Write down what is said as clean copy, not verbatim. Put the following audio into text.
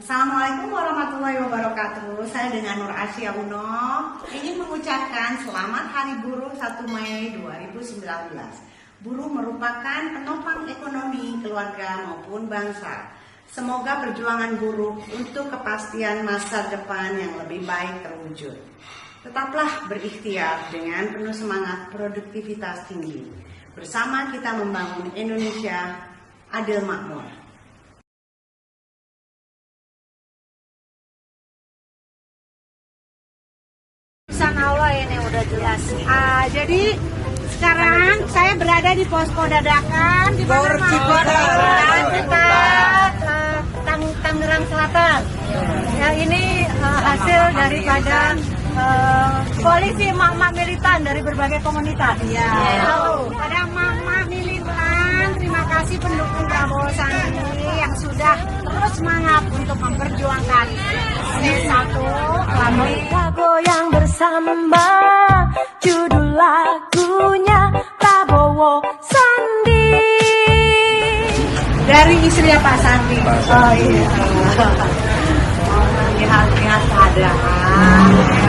Assalamualaikum warahmatullahi wabarakatuh. Saya dengan Nur Asya Uno ingin mengucapkan selamat Hari Buruh 1 Mei 2019. Buruh merupakan penopang ekonomi keluarga maupun bangsa. Semoga perjuangan buruh untuk kepastian masa depan yang lebih baik terwujud. Tetaplah berikhtiar dengan penuh semangat produktivitas tinggi. Bersama kita membangun Indonesia adil makmur. Allah ini udah jelas. Jadi sekarang saya berada di posko dadakan di Tangerang Selatan. Ya, ini hasil daripada koalisi emak-emak militan dari berbagai komunitas. Ya. Lalu ada emak-emak militan, terima kasih pendukung Prabowo Sandi yang sudah terus semangat untuk memperjuangkan C1 Kita goyang bersama, judul lagunya Prabowo Sandi. dari istrinya Pak Sandi. Oh iya. Lihat keadaan.